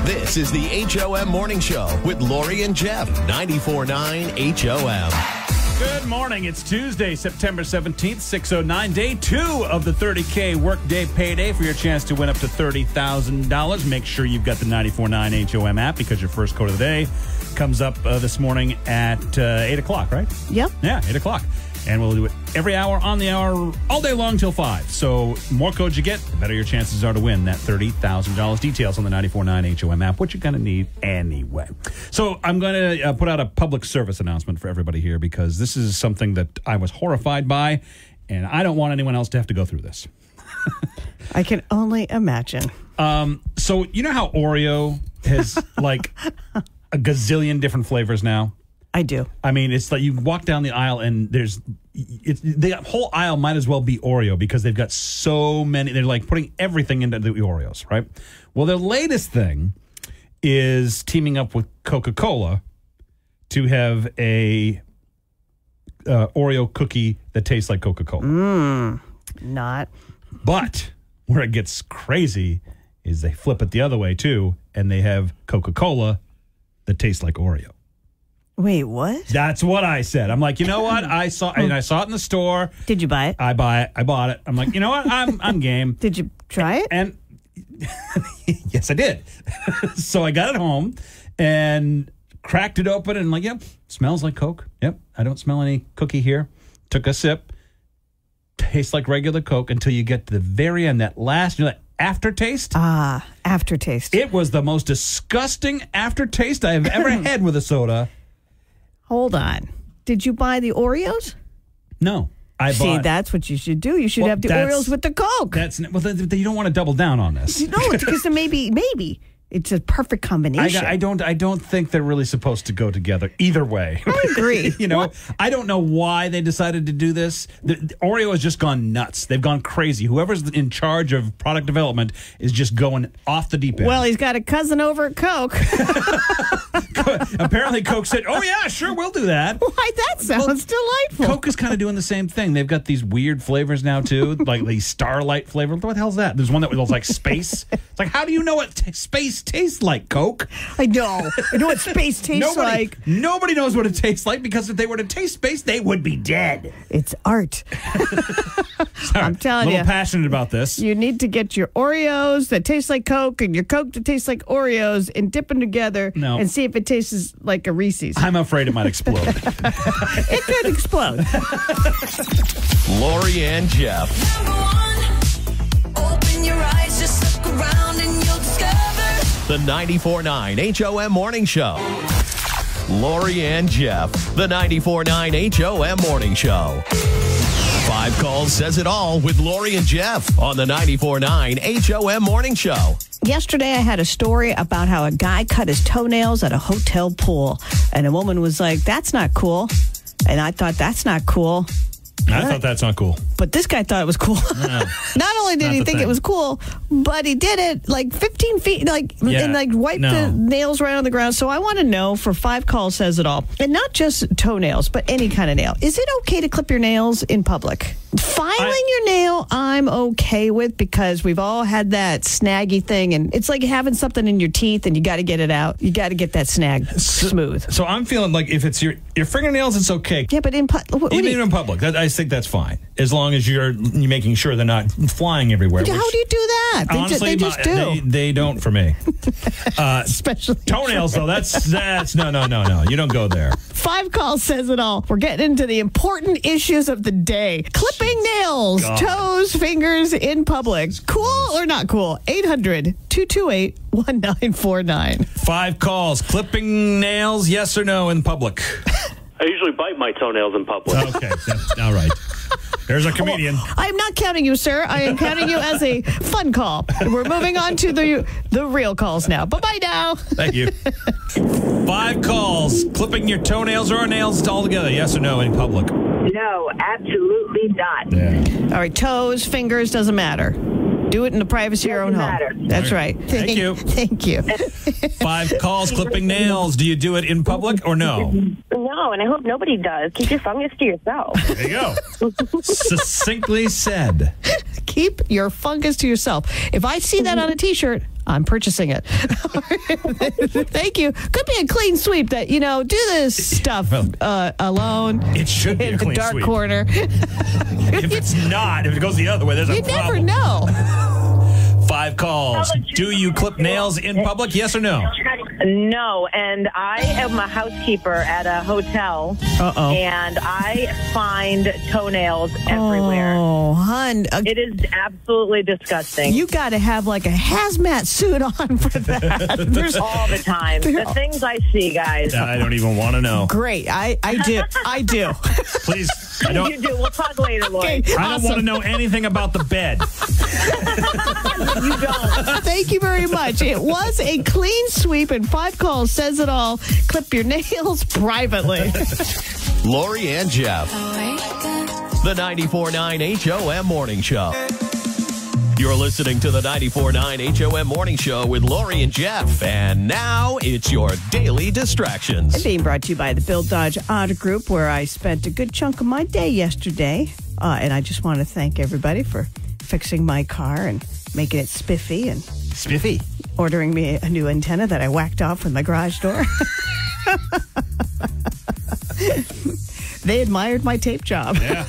This is the HOM Morning Show with Lori and Jeff. 94.9 HOM. Good morning. It's Tuesday, September 17th, 6:09, day 2 of the 30K workday payday for your chance to win up to $30,000. Make sure you've got the 94.9 HOM app because your first code of the day comes up this morning at 8 o'clock, right? Yep. Yeah, 8 o'clock. And we'll do it every hour, on the hour, all day long till 5. So the more codes you get, the better your chances are to win that $30,000. Details on the 94.9 HOM app, what you're going to need anyway. So I'm going to put out a public service announcement for everybody here because this is something that I was horrified by, and I don't want anyone else to have to go through this. I can only imagine. So you know how Oreo has like a gazillion different flavors now? I do. I mean, it's like you walk down the aisle and the whole aisle might as well be Oreo because they've got so many. They're like putting everything into the Oreos, right? Well, their latest thing is teaming up with Coca-Cola to have a Oreo cookie that tastes like Coca-Cola. Not. But where it gets crazy is they flip it the other way, too, and they have Coca-Cola that tastes like Oreo. Wait, what? That's what I said. I'm like, you know what? I saw it in the store. Did you buy it? I bought it. I'm like, you know what? I'm game. Did you try it? And yes, I did. So I got it home and cracked it open and like, yep, smells like Coke. Yep, I don't smell any cookie here. Took a sip. Tastes like regular Coke until you get to the very end, that last, that aftertaste. Aftertaste. It was the most disgusting aftertaste I have ever had with a soda. Hold on. Did you buy the Oreos? No. See, that's what you should do. You should have the Oreos with the Coke. You don't want to double down on this. No, it's because maybe it's a perfect combination. I don't think they're really supposed to go together either way. I agree. I don't know why they decided to do this. The Oreo has just gone nuts. They've gone crazy. Whoever's in charge of product development is just going off the deep end. Well, he's got a cousin over at Coke. Apparently, Coke said, "Oh yeah, sure, we'll do that." Why, that sounds delightful. Coke is kind of doing the same thing. They've got these weird flavors now too, like the Starlight flavor. What the hell's that? There's one that was like space. It's like, how do you know what space tastes like, Coke? I know what space tastes like. Nobody knows what it tastes like because if they were to taste space, they would be dead. It's art. I'm telling you. A little passionate about this. You need to get your Oreos that taste like Coke and your Coke that tastes like Oreos and dip them together and see if it tastes like a Reese's. I'm afraid it might explode. It could explode. Lori and Jeff. Number one, open your eyes, just look around and you'll discover The 94.9 HOM Morning Show. Lori and Jeff. The 94.9 HOM Morning Show. 5 calls says it all with Lori and Jeff on the 94.9 HOM Morning Show. Yesterday, I had a story about how a guy cut his toenails at a hotel pool. And a woman was like, that's not cool. And I thought, that's not cool. I thought that's not cool. But this guy thought it was cool. No, not only did he think it was cool, but he did it like 15 feet, and wiped the nails right on the ground. So I want to know, for 5 calls says it all, and not just toenails, but any kind of nail. Is it okay to clip your nails in public? Filing your nail, I'm okay with, because we've all had that snaggy thing, and it's like having something in your teeth, and you got to get it out. You got to get that snag smooth. So I'm feeling like if it's your fingernails, it's okay. Yeah, but even in public, I think that's fine, as long as you're making sure they're not flying everywhere. How do you do that? Honestly, they just do. They don't for me. Especially toenails, though. That's no. You don't go there. 5 calls says it all. We're getting into the important issues of the day. Clipping nails, toes, fingers in public. Cool or not cool? 800-228-1949. 5 calls. Clipping nails, yes or no, in public? I usually bite my toenails in public. Okay, all right. There's a comedian. I'm not counting you, sir. I am counting you as a fun call. We're moving on to the real calls now. Bye-bye now. Thank you. 5 calls. Clipping your toenails or nails all together, yes or no, in public? No, absolutely not. Yeah. All right, toes, fingers, doesn't matter. Do it in the privacy of your own home. That's right. Thank you. Thank you. 5 calls, clipping nails. Do you do it in public or no? No, and I hope nobody does. Keep your fungus to yourself. There you go. Succinctly said. Keep your fungus to yourself. If I see that on a T-shirt, I'm purchasing it. Thank you. Could be a clean sweep that, do this stuff alone. It should be in a clean a dark sweep. corner. If it's not, if it goes the other way, there's a You problem. never know. 5 calls. Do you clip nails in public? Yes or no? No, and I am a housekeeper at a hotel, and I find toenails everywhere. Oh, hon. It is absolutely disgusting. You got to have like a hazmat suit on for that. There's all the time. The things I see, guys. I don't even want to know. Great. I do. I do. Please. I don't. You do. We'll talk later, Lori. Okay. I don't want to know anything about the bed. You don't. Thank you very much. It was a clean sweep, and 5 calls says it all. Clip your nails privately. Lori and Jeff. The 94.9 HOM Morning Show. You're listening to the 94.9 HOM Morning Show with Lori and Jeff. And now it's your daily distractions. Being brought to you by the Bill Dodge Auto Group, where I spent a good chunk of my day yesterday. And I just want to thank everybody for fixing my car and making it spiffy and ordering me a new antenna that I whacked off with my garage door. They admired my tape job. Yeah.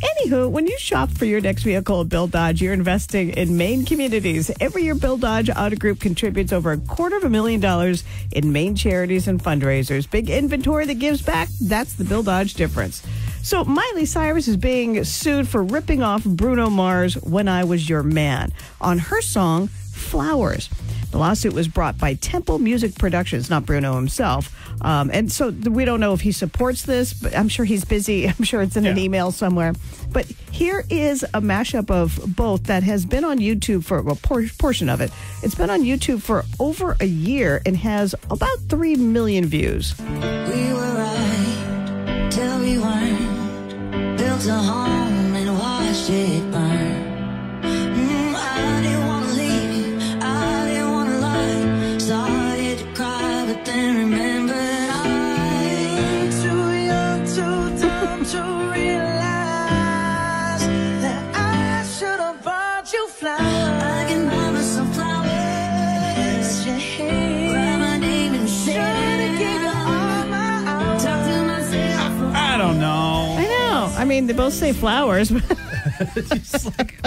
Anywho, when you shop for your next vehicle at Bill Dodge, you're investing in Maine communities. Every year, Bill Dodge Auto Group contributes over $250,000 in Maine charities and fundraisers. Big inventory that gives back. That's the Bill Dodge difference. So Miley Cyrus is being sued for ripping off Bruno Mars' When I Was Your Man on her song, Flowers. The lawsuit was brought by Temple Music Productions, not Bruno himself. And so we don't know if he supports this, but I'm sure he's busy. I'm sure it's in an email somewhere. But here is a mashup of both that has been on YouTube for a portion of it. It's been on YouTube for over a year and has about 3 million views. We were right till we weren't. Built a home and watched it burn. I didn't want to leave you. I didn't want to lie. Started to cry, but then remembered I'm too young, too dumb to realize that I should have bought you flowers. I can buy myself flowers. Write my name and say talk to myself. I don't know. I know. I mean, they both say flowers. But It's like,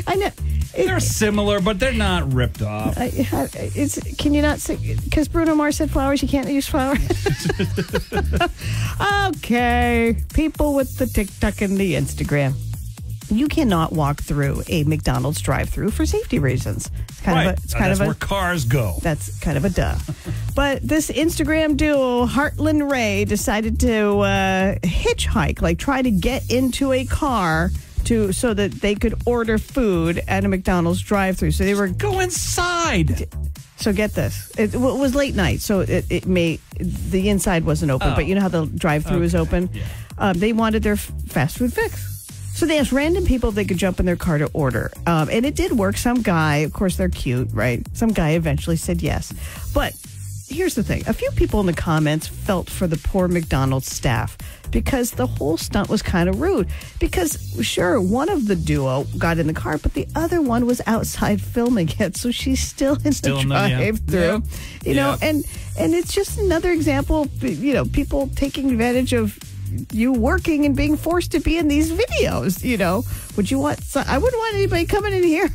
I know. they're similar, but they're not ripped off. Can you not say, because Bruno Mars said flowers, you can't use flowers? Okay. People with the TikTok and the Instagram. You cannot walk through a McDonald's drive-thru for safety reasons. It's kind of a, That's where cars go. That's kind of a duh. But this Instagram duo, Heartland Ray, decided to hitchhike, like try to get into a car so that they could order food at a McDonald's drive-thru. So they were Go inside. So get this. It was late night, so the inside wasn't open. But you know how the drive-thru is open? Yeah. They wanted their fast food fix. So they asked random people if they could jump in their car to order. And it did work. Some guy, of course, they're cute, right? Some guy eventually said yes. But here's the thing. A few people in the comments felt for the poor McDonald's staff because the whole stunt was kind of rude. Because, sure, one of the duo got in the car, but the other one was outside filming it. So she's still in the drive-thru. You know, and it's just another example of, people taking advantage of you working and being forced to be in these videos. Would you want? I wouldn't want anybody coming in here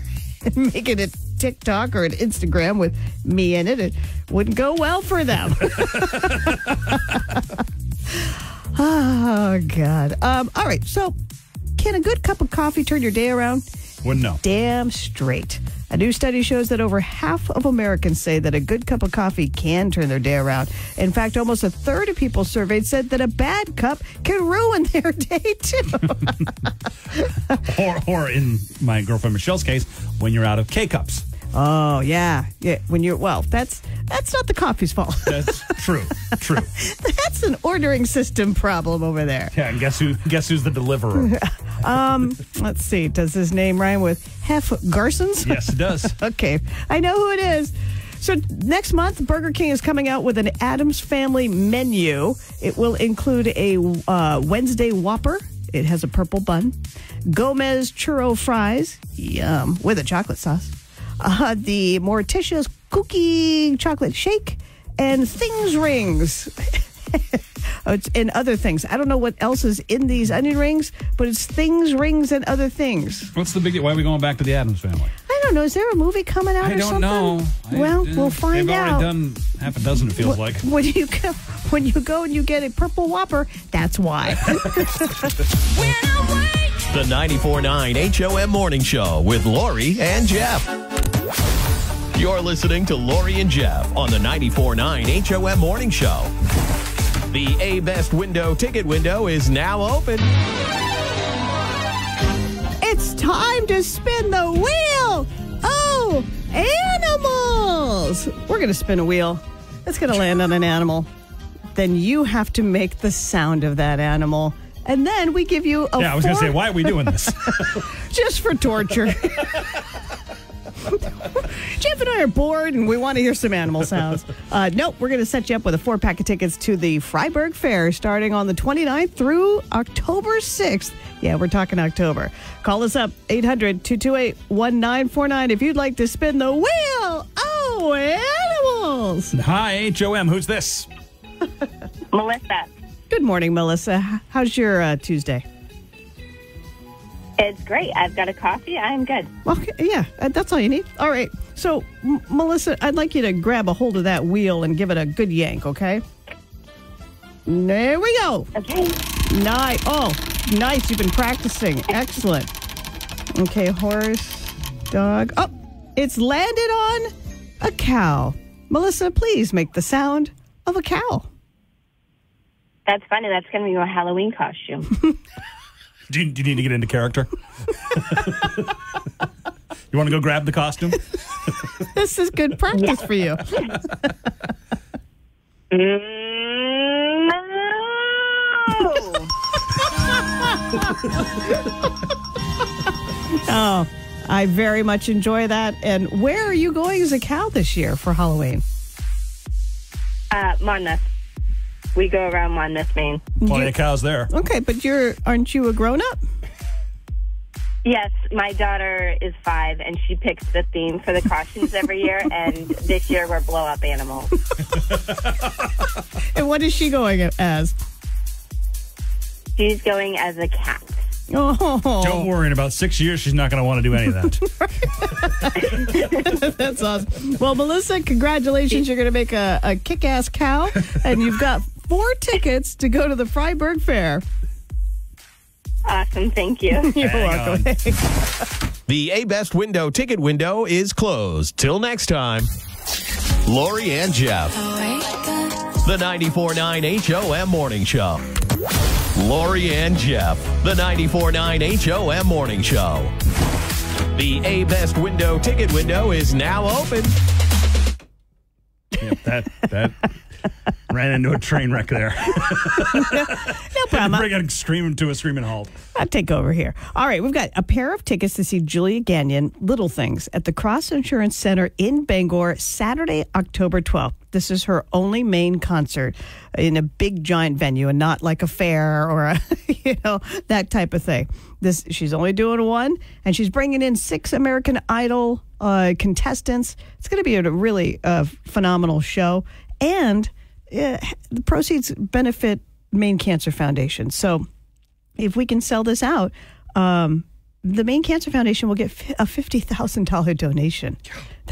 and making a TikTok or an Instagram with me in it. It wouldn't go well for them. Oh God. All right. So, can a good cup of coffee turn your day around? Wouldn't know. Damn straight. A new study shows that over half of Americans say that a good cup of coffee can turn their day around. In fact, almost a third of people surveyed said that a bad cup can ruin their day, too. or in my girlfriend Michelle's case, when you're out of K-cups. Oh, yeah. Yeah. That's not the coffee's fault. That's true. That's an ordering system problem over there. Yeah, and guess who's the deliverer? Let's see. Does his name rhyme with Hef Garsons? Yes, it does. Okay. I know who it is. So next month, Burger King is coming out with an Addams Family menu. It will include a Wednesday Whopper. It has a purple bun. Gomez churro fries. Yum. With a chocolate sauce. the Morticia's Cookie Chocolate Shake, and Things Rings. And other things. I don't know what else is in these onion rings, but it's Things, Rings, and other things. What's the big deal? Why are we going back to the Addams Family? I don't know. Is there a movie coming out I or don't something? know. Well, we'll find they've out. They've already done half a dozen, it feels like. When you go and you get a purple Whopper, that's why. The 94.9 HOM Morning Show with Lori and Jeff. You're listening to Lori and Jeff on the 94.9 HOM Morning Show. The A-Best Window ticket window is now open. It's time to spin the wheel. Oh, animals. We're going to spin a wheel. It's going to land on an animal. Then you have to make the sound of that animal. And then we give you a I was going to say, why are we doing this? Just for torture. Jeff and I are bored and we want to hear some animal sounds. Nope, we're going to set you up with a 4-pack of tickets to the Freiburg Fair starting on the 29th through October 6th. Yeah, we're talking October. Call us up, 800-228-1949 if you'd like to spin the wheel. Oh, animals. Hi, HOM. Who's this? Melissa. Good morning, Melissa. How's your Tuesday? It's great. I've got a coffee. I'm good. Okay, yeah, that's all you need. All right. So, Melissa, I'd like you to grab a hold of that wheel and give it a good yank, okay? There we go. Okay. Nice. Oh, nice. You've been practicing. Excellent. Okay, horse, dog. Oh, it's landed on a cow. Melissa, please make the sound of a cow. That's funny. That's going to be my Halloween costume. Do you need to get into character? You want to go grab the costume? This is good practice for you. No. Oh, I very much enjoy that. And where are you going as a cow this year for Halloween? Monmouth. We go around Monmouth, Maine. Plenty of cows there. Okay, but aren't you a grown-up? Yes, my daughter is 5, and she picks the theme for the costumes every year, and this year we're blow-up animals. And what is she going as? She's going as a cat. Oh. Don't worry, in about 6 years, she's not going to want to do any of that. That's awesome. Well, Melissa, congratulations. You're going to make a kick-ass cow, and you've got 4 tickets to go to the Freiburg Fair. Awesome, thank you. You're welcome. The A-Best Window ticket window is closed. Till next time, Lori and Jeff. The 94.9 HOM Morning Show. Lori and Jeff. The 94.9 HOM Morning Show. The A-Best Window ticket window is now open. Yep, that ran into a train wreck there. No problem. Bring it to a screaming halt. I'll take over here. All right, we've got a pair of tickets to see Julia Gagnon, Little Things, at the Cross Insurance Center in Bangor, Saturday, October 12th. This is her only main concert in a big, giant venue and not like a fair or that type of thing. She's only doing one, and she's bringing in 6 American Idol contestants. It's going to be a really phenomenal show, and the proceeds benefit Maine Cancer Foundation. So if we can sell this out, the Maine Cancer Foundation will get a $50,000 donation.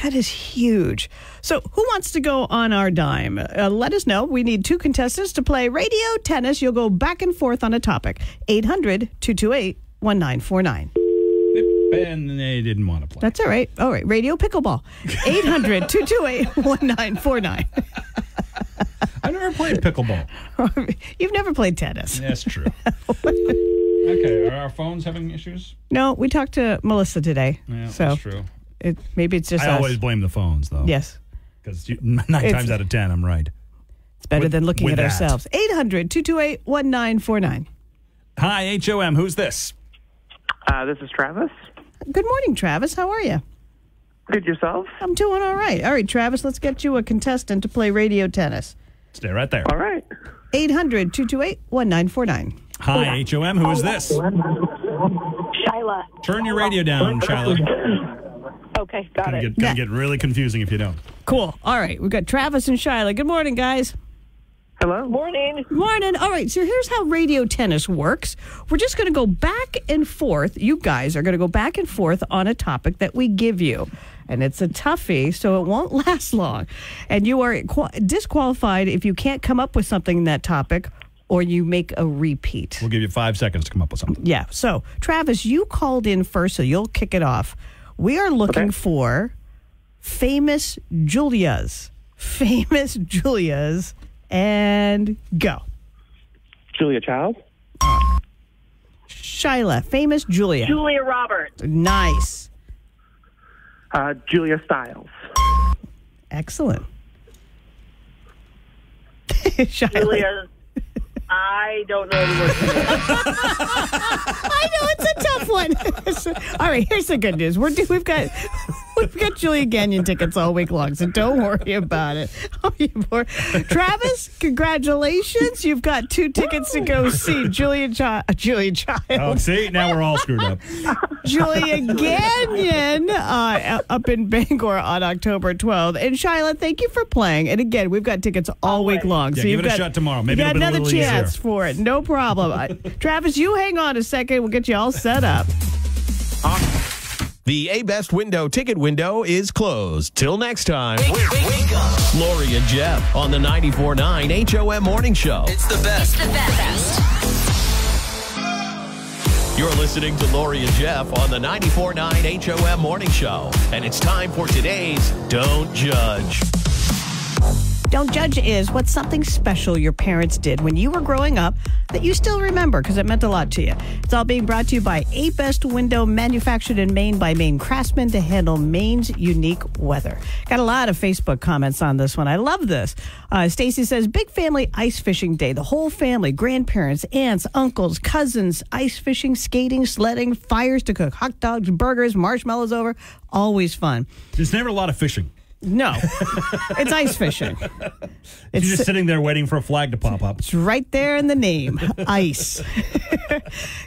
That is huge. So who wants to go on our dime? Let us know. We need 2 contestants to play radio tennis. You'll go back and forth on a topic. 800-228-1949. And they didn't want to play. That's all right. All right. Radio pickleball. 800-228-1949. I've never played pickleball. You've never played tennis. That's true. Okay, are our phones having issues? No, we talked to Melissa today. Yeah, so that's true. Maybe it's just I us. always blame the phones, though. Yes. Because 9 times out of 10, I'm right. It's better than looking at that. ourselves. 800-228-1949. Hi, HOM. Who's this? This is Travis. Good morning, Travis. How are you? Good, yourself? I'm doing all right. All right, Travis, let's get you a contestant to play radio tennis. Stay right there. All right. 800-228-1949. Hi, HOM. Who is this? Shyla. Turn your radio down, Shyla. Oh, Okay, got it. Gonna get really confusing if you don't. Cool. All right. We've got Travis and Shyla. Good morning, guys. Hello. Morning. Morning. All right, so here's how radio tennis works. We're just going to go back and forth. You guys are going to go back and forth on a topic that we give you. And it's a toughie, so it won't last long. And you are disqualified if you can't come up with something in that topic or you make a repeat. We'll give you 5 seconds to come up with something. Yeah. So, Travis, you called in first, so you'll kick it off. We are looking for famous Julias. Famous Julias. And go. Julia Child. Shyla, famous Julia. Julia Roberts. Nice. Julia Stiles. Excellent. Shyla. Julia. I don't know the word. I know it's a tough one. All right, here's the good news. We've got Julia Gagnon tickets all week long, so don't worry about it. Travis, congratulations! You've got 2 tickets to go see Julia Child. Oh, see, now we're all screwed up. Julia Gagnon up in Bangor on October 12th. And Shyla, thank you for playing. And again, we've got tickets all week long. Yeah, so give it a shot tomorrow. Maybe you got it'll be a another little chance easier. for it. No problem. Travis, you hang on a second. We'll get you all set up. The A-Best window ticket window is closed. Till next time. Wake up. Lori and Jeff on the 94.9 HOM Morning Show. It's the best. The best. You're listening to Lori and Jeff on the 94.9 HOM Morning Show. And it's time for today's Don't Judge. Don't Judge is what's something special your parents did when you were growing up that you still remember because it meant a lot to you. It's all being brought to you by A-Best Window, manufactured in Maine by Maine craftsmen to handle Maine's unique weather. Got a lot of Facebook comments on this one. I love this. Stacy says, big family ice fishing day. The whole family, grandparents, aunts, uncles, cousins, ice fishing, skating, sledding, fires to cook, hot dogs, burgers, marshmallows over. Always fun. There's never a lot of fishing. No, it's ice fishing. You're just sitting there waiting for a flag to pop up. It's right there in the name, ice.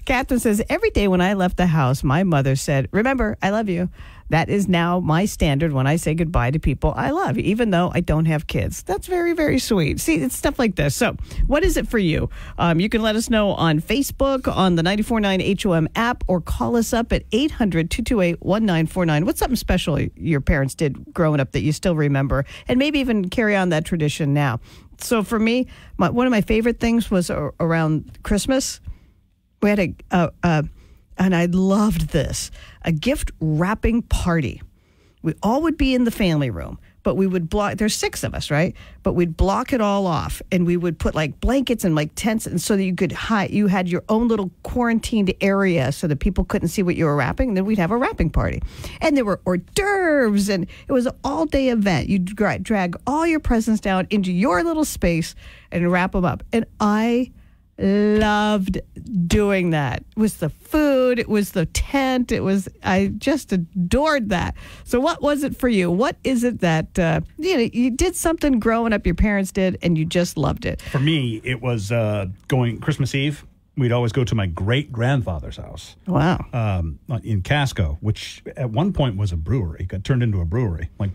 Catherine says, every day when I left the house, my mother said, remember, I love you. That is now my standard when I say goodbye to people I love, even though I don't have kids. That's very, very sweet. See, it's stuff like this. So what is it for you? You can let us know on Facebook, on the 94.9 HOM app, or call us up at 800-228-1949. What's something special your parents did growing up that you still remember? And maybe even carry on that tradition now. So for me, one of my favorite things was around Christmas. We had and I loved this, a gift wrapping party. We all would be in the family room, but we would block, there's 6 of us, right? But we'd block it all off, and we would put like blankets and like tents, and so that you could hide, you had your own little quarantined area so that people couldn't see what you were wrapping, and then we'd have a wrapping party. And there were hors d'oeuvres, and it was an all-day event. You'd drag all your presents down into your little space and wrap them up. And I loved doing that. It was the food, it was the tent, I just adored that. So what was it for you? What is it that you did something growing up, your parents did, and you just loved it? For me, it was going Christmas Eve. We'd always go to my great-grandfather's house. Wow. In Casco, which at one point was a brewery. Got turned into a brewery. Like,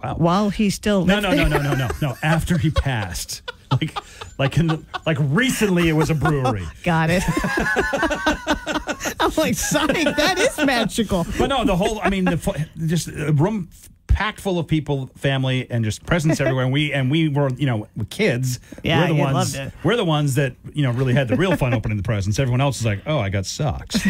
wow. While he still lived there? No. After he passed. Like recently it was a brewery. Got it. I'm like, Sonic, that is magical. But no, just a room packed full of people, family, and just presents everywhere. And we were, kids. Yeah, loved it. We're the ones that, really had the real fun opening the presents. Everyone else is like, oh, I got socks.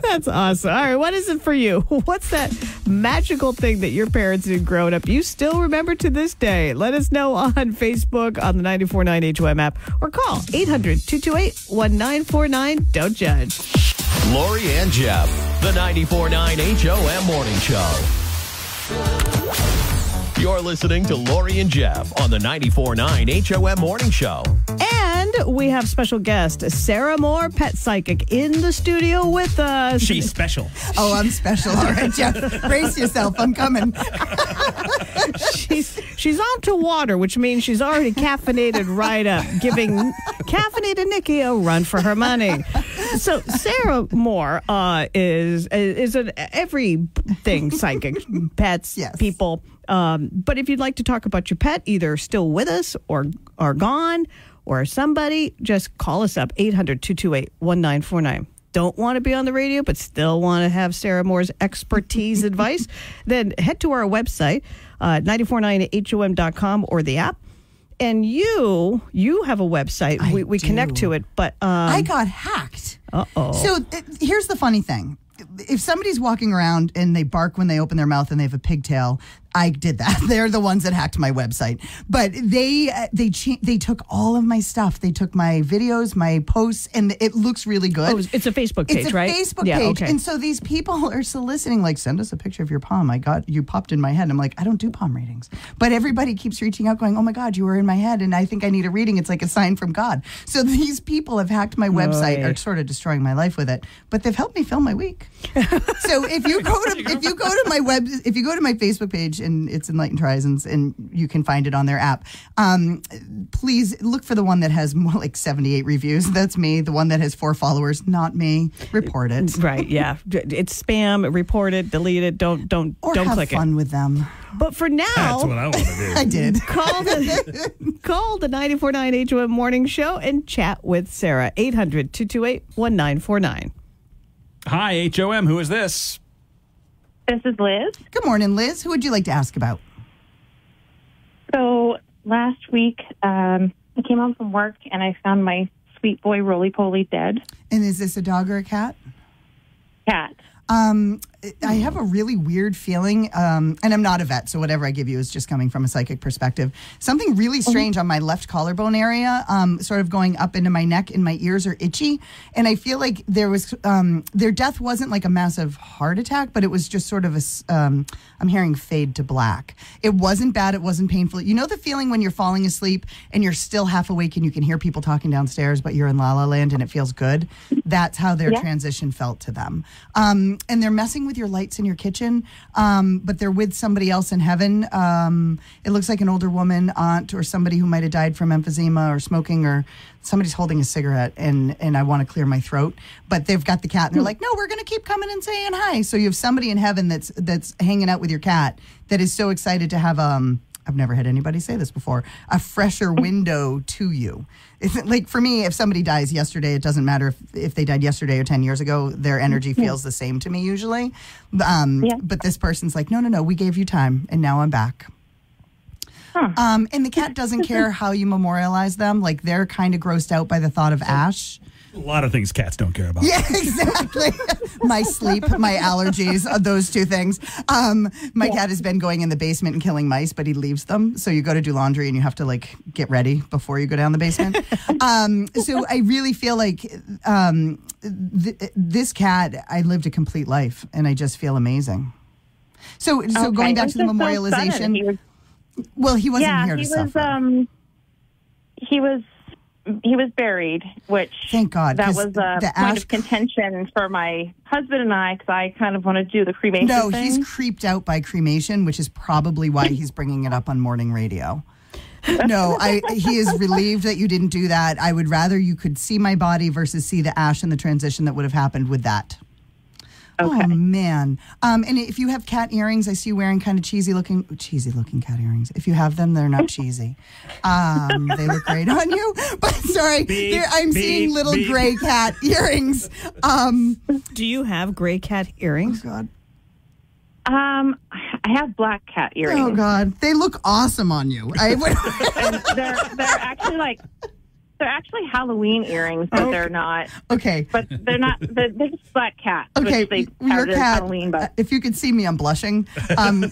That's awesome. All right, what is it for you? What's that magical thing that your parents did growing up you still remember to this day? Let us know on Facebook, on the 94.9 HOM app, or call 800-228-1949. Don't judge. Lori and Jeff, the 94.9 HOM Morning Show. You're listening to Lori and Jeff on the 94.9 HOM Morning Show. And we have special guest, Sarah Moore, pet psychic, in the studio with us. She's special. Oh, I'm special. All right, Jeff. Brace yourself. I'm coming. She's on to water, which means she's already caffeinated right up, giving caffeinated Nikki a run for her money. So Sarah Moore is an everything psychic, pets, Yes. people. But if you'd like to talk about your pet, either still with us or gone or somebody, just call us up, 800-228-1949. Don't want to be on the radio, but still want to have Sarah Moore's expertise advice, then head to our website, 949HOM.com or the app. And you have a website. We connect to it, but I got hacked. Uh-oh. So here's the funny thing. If somebody's walking around and they bark when they open their mouth and they have a pigtail, I did that. They're the ones that hacked my website. But they took all of my stuff. They took my videos, my posts, and it looks really good. Oh, it's a Facebook page, right? It's a Facebook page. Okay. And so these people are soliciting, like, send us a picture of your palm. You popped in my head. I'm like, I don't do palm readings. But everybody keeps reaching out going, oh my God, you were in my head and I think I need a reading. It's like a sign from God. So these people have hacked my website, are sort of destroying my life with it. But they've helped me fill my week. So if you go to my Facebook page, and it's Enlightened Horizons, and you can find it on their app. Please look for the one that has more like 78 reviews. That's me. The one that has 4 followers, not me. Report it. Right? Yeah, it's spam. Report it. Delete it. Don't click it. Have fun with them. But for now, that's what I want to do. I did. Call the 94.9 HOM Morning Show and chat with Sarah. 800-228-1949. Hi, HOM. Who is this? This is Liz. Good morning, Liz. Who would you like to ask about? So last week, I came home from work and I found my sweet boy Roly Poly dead. And is this a dog or a cat? Cat. I have a really weird feeling, and I'm not a vet, so whatever I give you is just coming from a psychic perspective. Something really strange on my left collarbone area, sort of going up into my neck, and my ears are itchy. And I feel like their death wasn't like a massive heart attack, but it was just sort of I'm hearing fade to black. It wasn't bad. It wasn't painful. You know the feeling when you're falling asleep and you're still half awake and you can hear people talking downstairs, but you're in La La Land and it feels good? That's how their transition felt to them. And they're messing with your lights in your kitchen, but they're with somebody else in heaven. It looks like an older woman, aunt, or somebody who might have died from emphysema or smoking, or somebody's holding a cigarette, and I want to clear my throat. But they've got the cat, and they're like, no, we're going to keep coming and saying hi. So you have somebody in heaven that's hanging out with your cat that is so excited to have I've never had anybody say this before, a fresher window to you. Like for me, if somebody dies yesterday, it doesn't matter if they died yesterday or 10 years ago, their energy feels the same to me usually. But this person's like, no, we gave you time and now I'm back. And the cat doesn't care how you memorialize them. Like they're kind of grossed out by the thought of ash. A lot of things cats don't care about. Yeah, exactly. My sleep, my allergies, those two things. My cat has been going in the basement and killing mice, but he leaves them. So you go to do laundry and you have to like get ready before you go down the basement. So I really feel like this cat, I lived a complete life and I just feel amazing. So going back to the memorialization. He wasn't here to suffer. He was buried, which thank God. That was a point of contention for my husband and I, because I kind of want to do the cremation thing. No, he's creeped out by cremation, which is probably why he's bringing it up on morning radio. No, he is relieved that you didn't do that. I would rather you could see my body versus see the ash and the transition that would have happened with that. Okay. Oh, man. And if you have cat earrings, I see you wearing kind of cheesy looking cat earrings. If you have them, they're not cheesy. They look great on you. But sorry, I'm seeing little gray cat earrings. Do you have gray cat earrings? Oh, God. I have black cat earrings. Oh, God. They look awesome on you. And they're actually Halloween earrings, but they're not. Okay. But they're not. They're just black cats. Okay. Your cat. Halloween, but if you could see me, I'm blushing.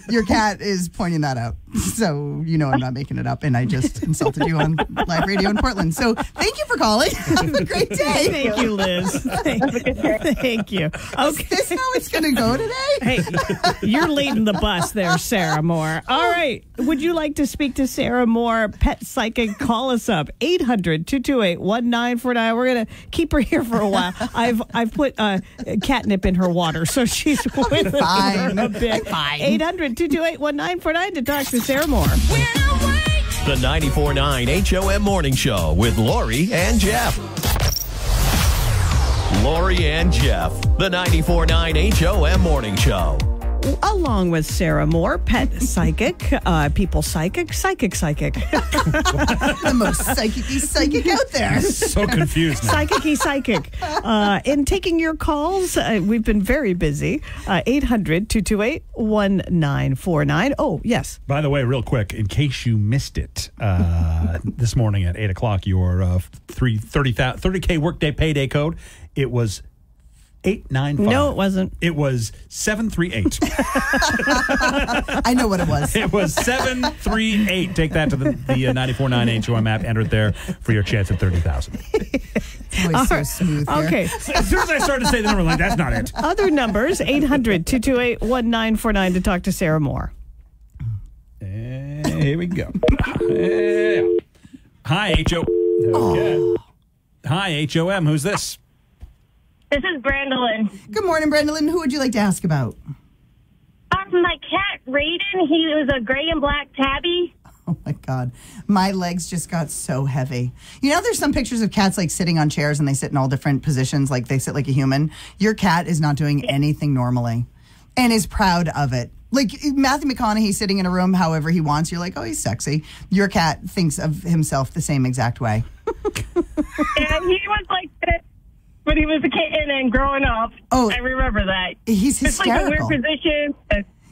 Your cat is pointing that out. So, I'm not making it up. And I just insulted you on live radio in Portland. So thank you for calling. Have a great day. Thank you, Liz. Thank you. Okay. Is this how it's going to go today? Hey, you're leading the bus there, Sarah Moore. All right. Would you like to speak to Sarah Moore, pet psychic? Call us up, 800-228-1949. We're going to keep her here for a while. I've put catnip in her water, so she's with us for a bit. 800-228-1949 to talk to Sarah Moore. The 94.9 HOM Morning Show with Lori and Jeff. Lori and Jeff, the 94.9 HOM Morning Show. Along with Sarah Moore, pet psychic, people psychic. The most psychic out there. So confused now. Psychic. In taking your calls, we've been very busy. 800-228-1949. Oh, yes. By the way, real quick, in case you missed it, this morning at 8 o'clock, your 30K workday payday code, it was 895. No, it wasn't. It was 738. I know what it was. It was 738. Take that to the 94.9 HOM app. Enter it there for your chance at 30,000. Always so smooth here. Okay. As soon as I started to say the number, like, that's not it. Other numbers, 800-228-1949 to talk to Sarah Moore. Here we go. Hi, HOM. Okay. Hi, HOM. Who's this? This is Brandolyn. Good morning, Brandolyn. Who would you like to ask about? My cat, Raiden, he was a gray and black tabby. Oh, my God. My legs just got so heavy. You know, there's some pictures of cats, like, sitting on chairs, and they sit in all different positions, like they sit like a human. Your cat is not doing anything normally and is proud of it. Like, Matthew McConaughey sitting in a room however he wants, you're like, oh, he's sexy. Your cat thinks of himself the same exact way. And he was like this when he was a kitten and growing up. Oh, I remember that. He's hysterical. It's like a weird position.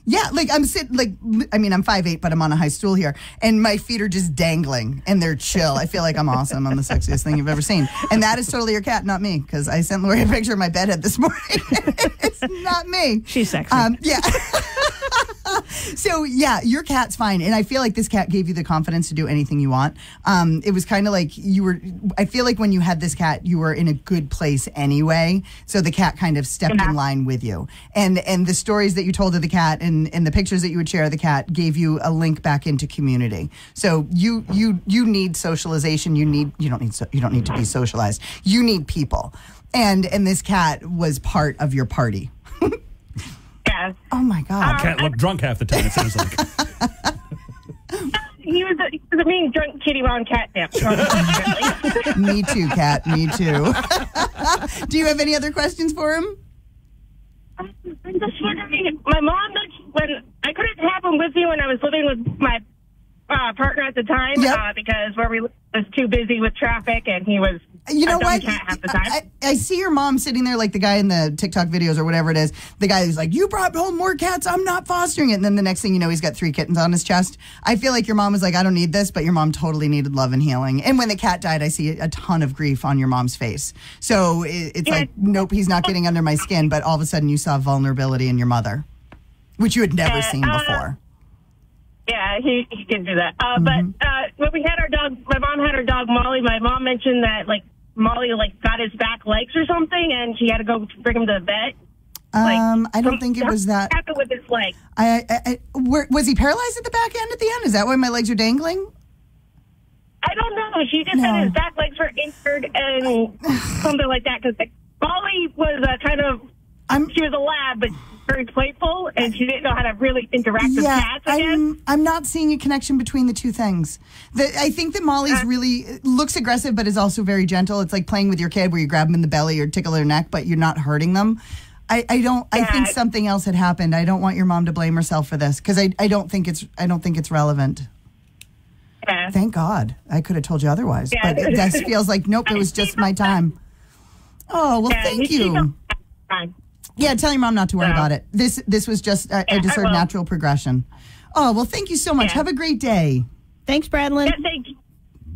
Yeah, like I'm sitting, like, I mean, I'm 5'8", but I'm on a high stool here, and my feet are just dangling, and they're chill. I feel like I'm awesome. I'm the sexiest thing you've ever seen. And that is totally your cat, not me, because I sent Lori a picture of my bedhead this morning. It's not me. She's sexy. Yeah. So, yeah, your cat's fine. And I feel like this cat gave you the confidence to do anything you want. It was kind of like I feel like when you had this cat, you were in a good place anyway. So the cat kind of stepped in line with you. And the stories that you told of the cat and the pictures that you would share of the cat gave you a link back into community. So you need socialization. You don't need to be socialized. You need people. And this cat was part of your party. Yeah. Oh, my God. Cat looked drunk half the time, it sounds like. He was a mean, drunk, kitty around cat dance. Me too, Cat. Me too. Do you have any other questions for him? I'm just wondering, my mom, when I couldn't have him with me when I was living with my partner at the time, because where we lived was too busy with traffic, and he was cat half the time. I see your mom sitting there like the guy in the TikTok videos or whatever it is. The guy who's like, you brought home more cats, I'm not fostering it. And then the next thing you know, he's got 3 kittens on his chest. I feel like your mom was like, I don't need this, but your mom totally needed love and healing. And when the cat died, I see a ton of grief on your mom's face. So it's like, nope, he's not getting under my skin. But all of a sudden you saw vulnerability in your mother, which you had never seen before. Yeah, he can do that. But when we had our dog, my mom had her dog Molly. My mom mentioned that Molly got his back legs or something, and she had to go bring him to the vet. I don't think it was that. What happened with his leg? Was he paralyzed at the back end at the end? Is that why my legs are dangling? I don't know. She just said his back legs were injured and something like that. Because Molly was she was a lab, but very playful, and she didn't know how to really interact with cats, I guess. I'm not seeing a connection between the two things. I think that Molly's really looks aggressive, but is also very gentle. It's like playing with your kid where you grab them in the belly or tickle their neck, but you're not hurting them. I think something else had happened. I don't want your mom to blame herself for this, because I don't think it's relevant. Yeah. Thank God. I could have told you otherwise. Yeah. But that feels like, nope, it was just my time. Oh, well, thank you. Yeah, tell your mom not to worry about it. This was just a natural progression. Oh, well, thank you so much. Have a great day. Thanks, Bradley. Yeah, thank you.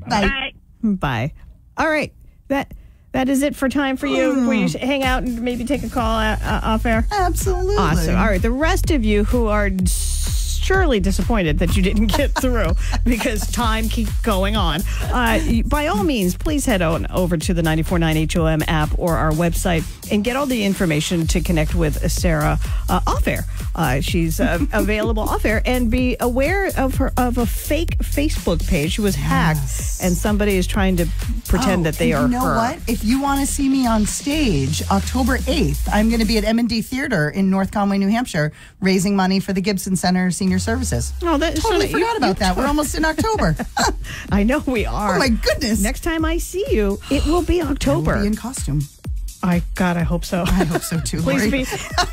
Bye. Bye. All right. That is it for time for you. Will you hang out and maybe take a call off air? Absolutely. Awesome. All right. The rest of you who are surely disappointed that you didn't get through because time keeps going on. By all means, please head on over to the 94.9 HOM app or our website and get all the information to connect with Sarah off air. She's available off air, and be aware of a fake Facebook page. She was hacked, and somebody is trying to pretend that they are her. You know what? If you want to see me on stage, October 8th, I'm going to be at M&D Theater in North Conway, New Hampshire, raising money for the Gibson Center Senior Services. Oh, that totally forgot about that. We're almost in October. I know we are. Oh my goodness! Next time I see you, it will be October. I will be in costume. I hope so. I hope so too, Lori.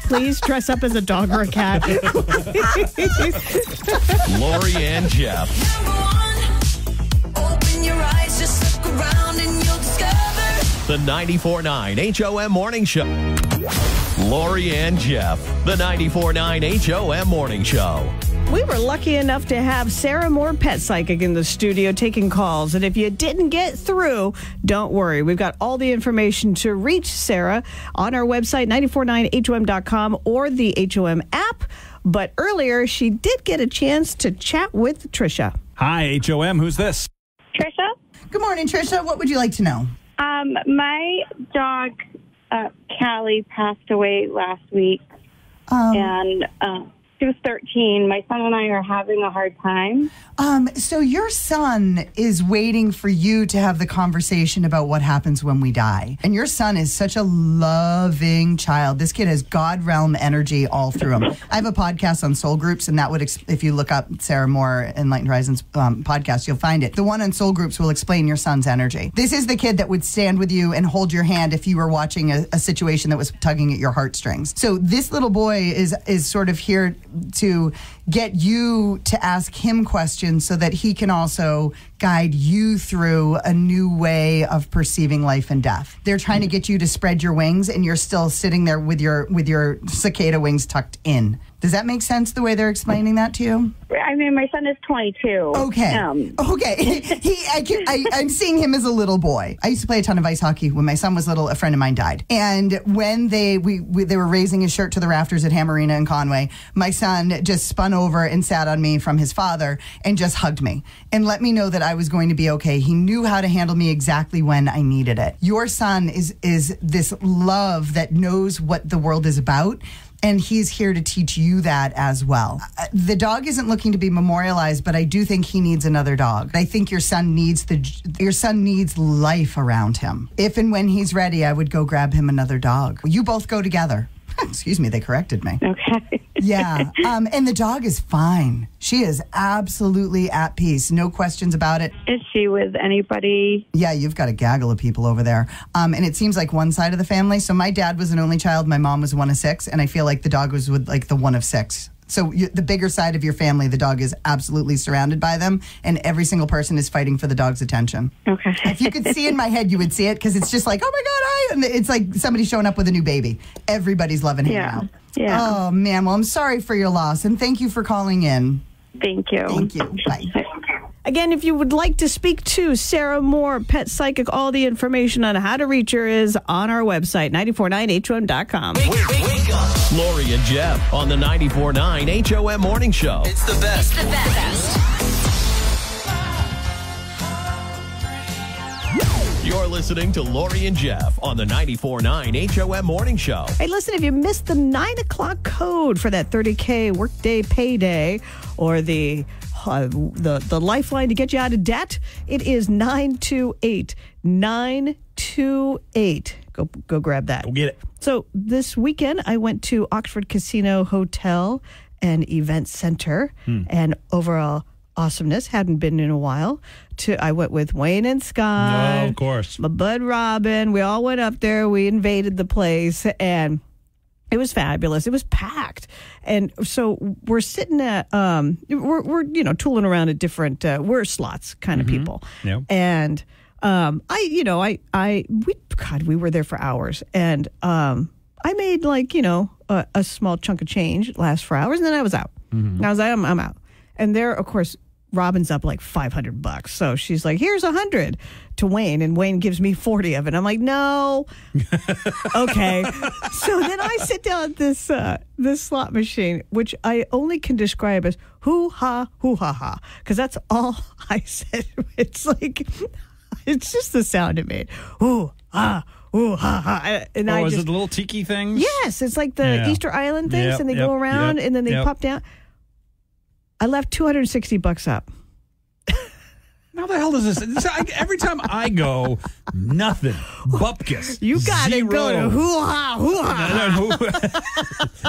Please dress up as a dog or a cat. Lori and Jeff. Open your eyes, just look around and you'll discover. The 94.9 HOM Morning Show. Lori and Jeff. The 94.9 HOM Morning Show. We were lucky enough to have Sarah Moore, Pet Psychic, in the studio taking calls. And if you didn't get through, don't worry. We've got all the information to reach Sarah on our website, 949HOM.com, or the HOM app. But earlier, she did get a chance to chat with Trisha. Hi, HOM. Who's this? Trisha? Good morning, Trisha. What would you like to know? My dog, Callie, passed away last week. And she was 13. My son and I are having a hard time. So your son is waiting for you to have the conversation about what happens when we die. And your son is such a loving child. This kid has God realm energy all through him. I have a podcast on soul groups, and that would, if you look up Sarah Moore, Enlightened Horizons podcast, you'll find it. The one on soul groups will explain your son's energy. This is the kid that would stand with you and hold your hand if you were watching a situation that was tugging at your heartstrings. So this little boy is sort of here to get you to ask him questions so that he can also guide you through a new way of perceiving life and death. They're trying to get you to spread your wings, and you're still sitting there with your cicada wings tucked in. Does that make sense the way they're explaining that to you? I mean, my son is 22. Okay. Okay. I'm seeing him as a little boy. I used to play a ton of ice hockey when my son was little. A friend of mine died, and when they were raising his shirt to the rafters at Ham Arena in Conway, my son just spun over and sat on me from his father and just hugged me and let me know that I was going to be okay. He knew how to handle me exactly when I needed it. Your son is this love that knows what the world is about. And he's here to teach you that as well. The dog isn't looking to be memorialized, but I do think he needs another dog. I think your son needs life around him. If and when he's ready, I would go grab him another dog. You both go together. Excuse me, they corrected me. Okay. Yeah. And the dog is fine. She is absolutely at peace. No questions about it. Is she with anybody? Yeah, you've got a gaggle of people over there. And it seems like one side of the family. So my dad was an only child. My mom was one of six. And I feel like the dog was with like the one of six. So the bigger side of your family, the dog is absolutely surrounded by them, and every single person is fighting for the dog's attention. Okay. If you could see in my head, you would see it, because it's just like, oh my God, and it's like somebody showing up with a new baby. Everybody's loving hanging out. Yeah. Oh, man. Well, I'm sorry for your loss, and thank you for calling in. Thank you. Thank you. Bye. Again, if you would like to speak to Sarah Moore, Pet Psychic, all the information on how to reach her is on our website, 949HOM.com. Wake up. Lori and Jeff on the 94.9 HOM Morning Show. It's the best. It's the best. You're listening to Lori and Jeff on the 94.9 HOM Morning Show. Hey, listen, if you missed the 9 o'clock code for that 30K workday payday or the lifeline to get you out of debt, it is 928. 928. Go grab that. Go get it. So this weekend, I went to Oxford Casino Hotel and Event Center, and overall awesomeness. Hadn't been in a while. I went with Wayne and Scott. No, of course. My bud Robin. We all went up there. We invaded the place, and it was fabulous. It was packed. And so we're sitting at, we're tooling around at different, we're slots kind of people. Yeah. And we were there for hours. And I made a small chunk of change last 4 hours, and then I was out. And I was like, I'm out. And there, of course, Robin's up like $500. So she's like, here's 100 to Wayne. And Wayne gives me 40 of it. I'm like, no. Okay. So then I sit down at this slot machine, which I only can describe as hoo-ha, hoo-ha-ha. Because that's all I said. It's like, it's just the sound it made. Hoo-ha. Ooh, ha, ha. And is it the little tiki things? Yes, it's like the Easter Island things, and they go around, and then they pop down. I left $260 up. How the hell does this? Every time I go, nothing. Bupkis. You got to go to hoo-ha, hoo-ha.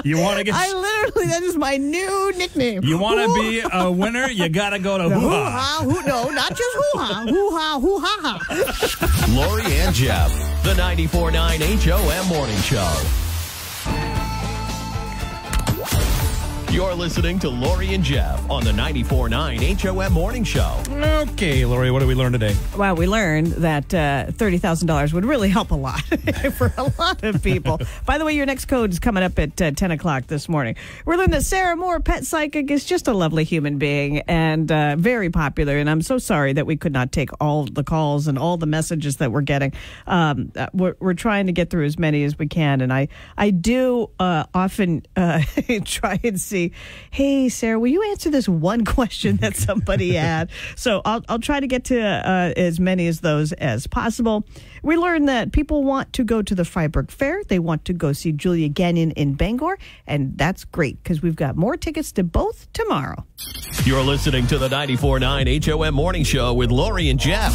You want to get... that is my new nickname. You want to be a winner, you got to go to hoo-ha. No, not just hoo-ha. Hoo-ha, hoo-ha. Lori and Jeff, the 94.9 HOM Morning Show. You're listening to Lori and Jeff on the 94.9 HOM Morning Show. Okay, Lori, what did we learn today? Well, we learned that $30,000 would really help a lot for a lot of people. By the way, your next code is coming up at 10 o'clock this morning. We learned that Sarah Moore, Pet Psychic, is just a lovely human being and very popular. And I'm so sorry that we could not take all the calls and all the messages that we're getting. We're trying to get through as many as we can. And I do often try and see, hey, Sarah, will you answer this one question that somebody had? So I'll try to get to as many as those as possible. We learned that people want to go to the Freiburg Fair. They want to go see Julia Gagnon in Bangor. And that's great because we've got more tickets to both tomorrow. You're listening to the 94.9 HOM Morning Show with Lori and Jeff.